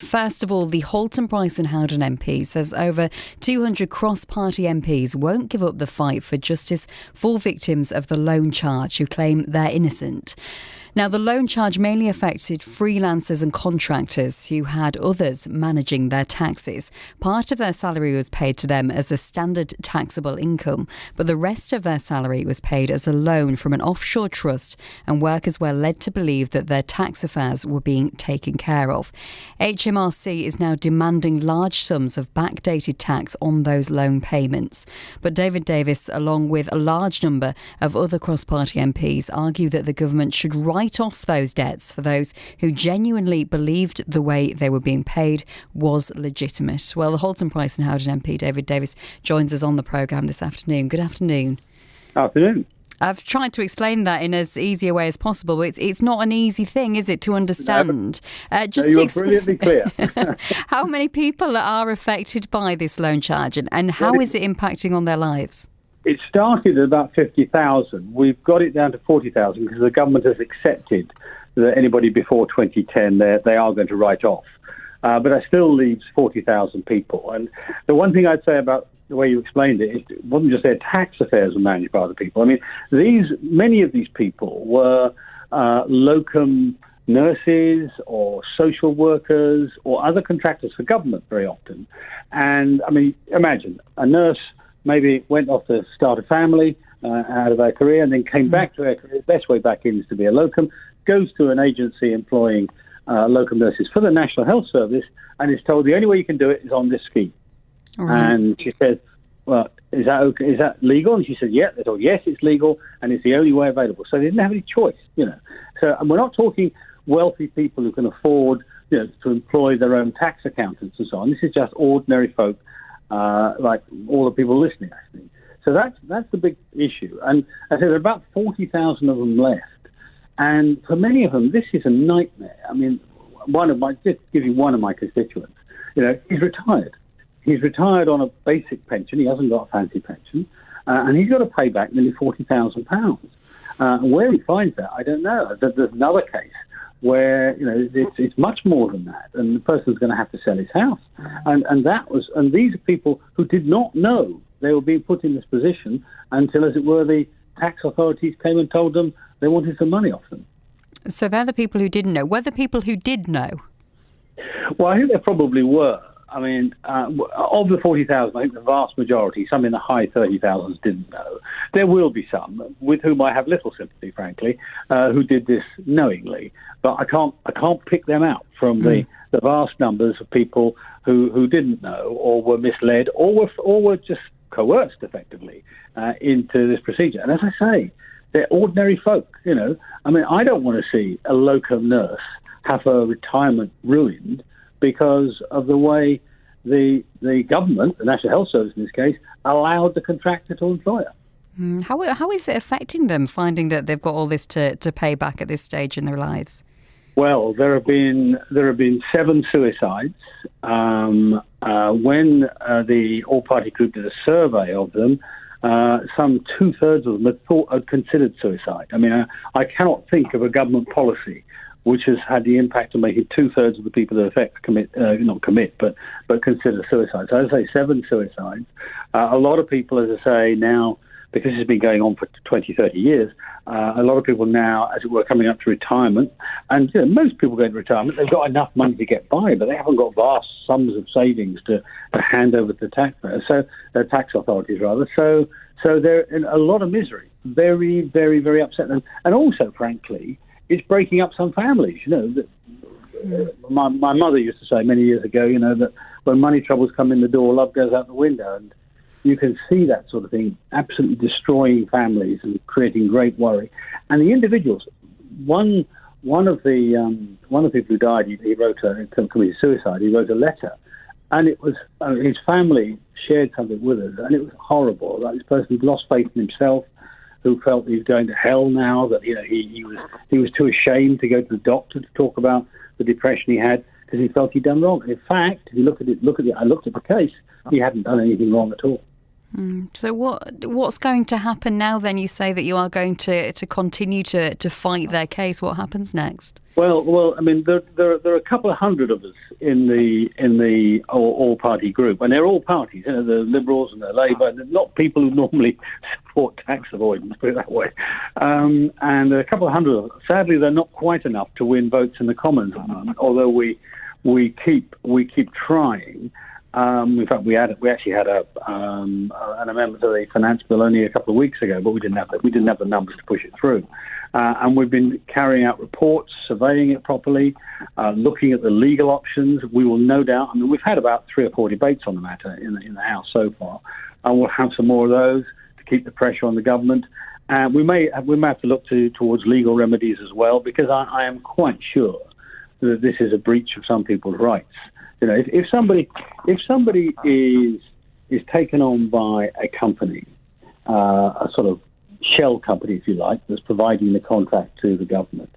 First of all, the Halton, Price and Howden MP says over 200 cross-party MPs won't give up the fight for justice for victims of the loan charge who claim they're innocent. Now, the loan charge mainly affected freelancers and contractors who had others managing their taxes. Part of their salary was paid to them as a standard taxable income, but the rest of their salary was paid as a loan from an offshore trust, and workers were led to believe that their tax affairs were being taken care of. HMRC is now demanding large sums of backdated tax on those loan payments. But David Davis, along with a large number of other cross-party MPs, argue that the government should write off those debts for those who genuinely believed the way they were being paid was legitimate. Well, the Halton, Price and Howden MP, David Davis, joins us on the programme this afternoon. Good afternoon. Afternoon. I've tried to explain that in as easy a way as possible, but it's not an easy thing, is it, to understand? You're brilliantly clear. How many people are affected by this loan charge, and how is it impacting on their lives? It started at about 50,000. We've got it down to 40,000 because the government has accepted that anybody before 2010 they are going to write off. But that still leaves 40,000 people. And the one thing I'd say about the way you explained it, it wasn't just their tax affairs were managed by other people. I mean, many of these people were locum nurses or social workers or other contractors for government very often. And, I mean, imagine a nurse maybe went off to start a family out of her career and then came back to her career. The best way back in is to be a locum, goes to an agency employing locum nurses for the National Health Service and is told the only way you can do it is on this scheme. Right. And she said, well, is that okay? Is that legal? And she said, yeah. They told, yes, it's legal and it's the only way available. So they didn't have any choice, you know. So and we're not talking wealthy people who can afford, you know, to employ their own tax accountants and so on. This is just ordinary folk like all the people listening, actually. So that's the big issue. And I said there are about 40,000 of them left. And for many of them, this is a nightmare. I mean, just giving one of my constituents, you know, he's retired. He's retired on a basic pension. He hasn't got a fancy pension. And he's got to pay back nearly £40,000. Where he finds that, I don't know. There's another case where, you know, it's much more than that, and the person's going to have to sell his house. And these are people who did not know they were being put in this position until, as it were, the tax authorities came and told them they wanted some money off them. So they're the people who didn't know. Were the people who did know? Well, I think there probably were. I mean, of the 40,000, I think the vast majority, some in the high 30,000s, didn't know. There will be some with whom I have little sympathy, frankly, who did this knowingly. But I can't pick them out from the vast numbers of people who didn't know or were misled or were just coerced effectively into this procedure. And as I say, they're ordinary folk. You know, I mean, I don't want to see a locum nurse have her retirement ruined because of the way the government, the National Health Service in this case, allowed the contractor to employ her. How is it affecting them, finding that they've got all this to pay back at this stage in their lives? Well, there have been 7 suicides. When the all-party group did a survey of them, some 2/3 of them had considered suicide. I mean, I cannot think of a government policy which has had the impact of making 2/3 of the people that consider suicide. So as I say, 7 suicides. A lot of people, as I say, now, because it's been going on for 20, 30 years, a lot of people now, as it were, coming up to retirement. And you know, most people going to retirement, they've got enough money to get by, but they haven't got vast sums of savings to hand over to the taxpayers, tax authorities rather. So they're in a lot of misery, very, very, very upset. And also, frankly, it's breaking up some families. You know, my mother used to say many years ago, you know, that when money troubles come in the door, love goes out the window. And you can see that sort of thing absolutely destroying families and creating great worry. And the individuals, one of the people who died, he wrote committed suicide. He wrote a letter, and it was his family shared something with us, and it was horrible. Like this person who'd lost faith in himself, who felt he was going to hell now, that you know he was too ashamed to go to the doctor to talk about the depression he had because he felt he'd done wrong. And in fact, if you look at it, I looked at the case, he hadn't done anything wrong at all. So what's going to happen now then? You say that you are going to continue to fight their case. What happens next? Well, I mean, there are a couple of hundred of us in the all-party group, and they're all parties, the Liberals and the Labour, not people who normally support tax avoidance, put it that way. And there are a couple of hundred of us. Sadly, they're not quite enough to win votes in the Commons at the moment, although we keep trying. In fact, we actually had an amendment to the finance bill only a couple of weeks ago, but we didn't have the numbers to push it through. And we've been carrying out reports, surveying it properly, looking at the legal options. We will no doubt. I mean, we've had about 3 or 4 debates on the matter in the House so far, and we'll have some more of those to keep the pressure on the government. And we may have to look towards legal remedies as well, because I am quite sure that this is a breach of some people's rights. If somebody is taken on by a company, a sort of shell company, if you like, that's providing the contract to the government,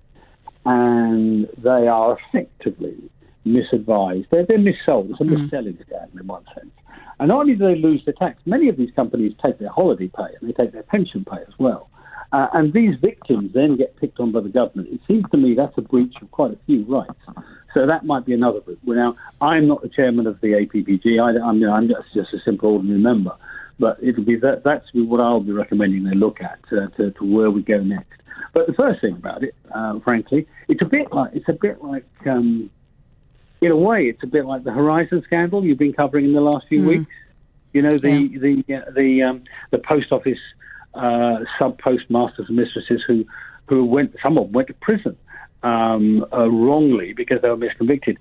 and they are effectively misadvised, they're missold. It's a mis-selling scandal in one sense. And not only do they lose the tax, many of these companies take their holiday pay and they take their pension pay as well. And these victims then get picked on by the government. It seems to me that's a breach of quite a few rights. So that might be another route. Now, I'm not the chairman of the APPG. I'm just a simple ordinary member. But it'll be that's what I'll be recommending they look at to where we go next. But the first thing about it, frankly, it's a bit like in a way, it's a bit like the Horizon scandal you've been covering in the last few weeks. The post office sub-postmasters and mistresses who some of them went to prison wrongly because they were misconvicted.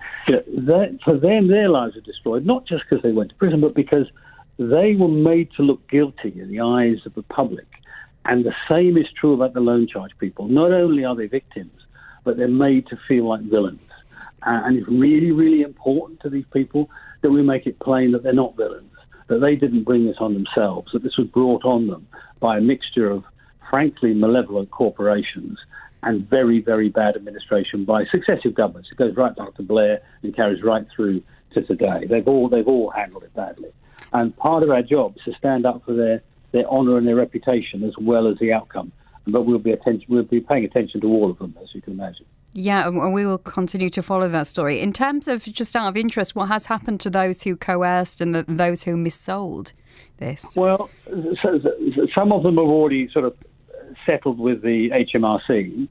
For them, their lives are destroyed, not just because they went to prison, but because they were made to look guilty in the eyes of the public. And the same is true about the loan charge people. Not only are they victims, but they're made to feel like villains. And it's really, really important to these people that we make it plain that they're not villains, that they didn't bring this on themselves, that this was brought on them by a mixture of, frankly, malevolent corporations and very, very bad administration by successive governments. It goes right back to Blair and carries right through to today. They've all handled it badly. And part of our job is to stand up for their honour and their reputation as well as the outcome. But we'll be paying attention to all of them, as you can imagine. Yeah, and we will continue to follow that story. In terms of, just out of interest, what has happened to those who coerced and those who missold this? Well, so some of them have already sort of settled with the HMRC,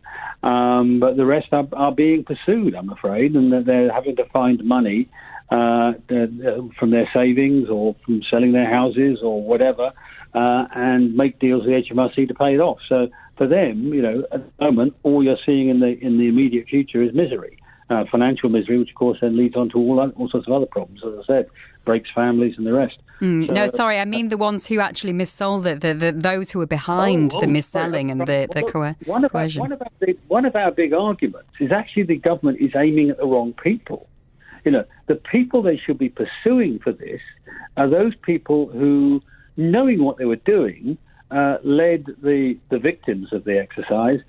but the rest are being pursued, I'm afraid, and they're having to find money from their savings or from selling their houses or whatever, and make deals with the HMRC to pay it off. So for them, at the moment, all you're seeing in the immediate future is misery, financial misery, which of course then leads on to all sorts of other problems. As I said, breaks families and the rest. No, sorry, I mean the ones who actually missold those who were behind the mis-selling and the coercion. One of our big arguments is actually the government is aiming at the wrong people. The people they should be pursuing for this are those people who, knowing what they were doing, led the victims of the exercise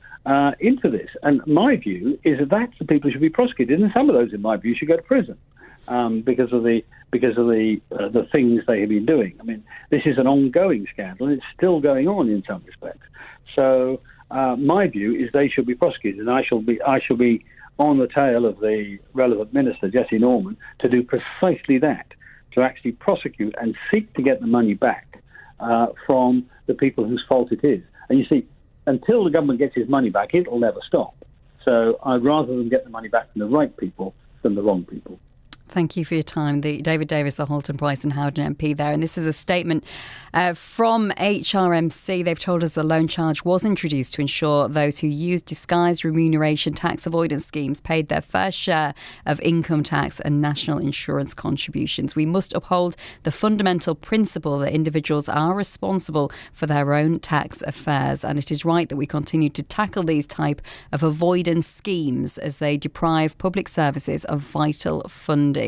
into this. And my view is that's the people who should be prosecuted, and some of those, in my view, should go to prison because of the things they have been doing. I mean, this is an ongoing scandal, and it's still going on in some respects. So my view is they should be prosecuted, and I shall be on the tail of the relevant minister, Jesse Norman, to do precisely that, to actually prosecute and seek to get the money back from the people whose fault it is. And you see, until the government gets his money back, it'll never stop. So I'd rather them get the money back from the right people than the wrong people. Thank you for your time. David Davis, the Halton Price and Howden MP there. And this is a statement from HRMC. They've told us the loan charge was introduced to ensure those who used disguised remuneration tax avoidance schemes paid their fair share of income tax and national insurance contributions. We must uphold the fundamental principle that individuals are responsible for their own tax affairs. And it is right that we continue to tackle these type of avoidance schemes as they deprive public services of vital funding.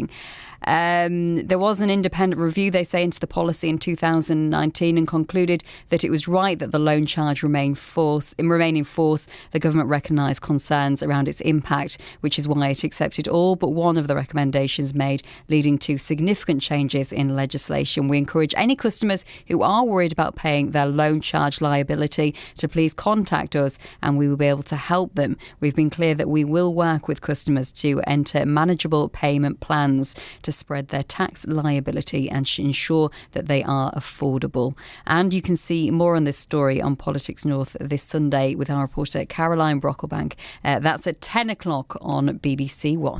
There was an independent review, they say, into the policy in 2019 and concluded that it was right that the loan charge remain in force. The government recognised concerns around its impact, which is why it accepted all but one of the recommendations made, leading to significant changes in legislation. We encourage any customers who are worried about paying their loan charge liability to please contact us and we will be able to help them. We've been clear that we will work with customers to enter manageable payment plans to spread their tax liability and ensure that they are affordable. And you can see more on this story on Politics North this Sunday with our reporter Caroline Brocklebank. That's at 10 o'clock on BBC One.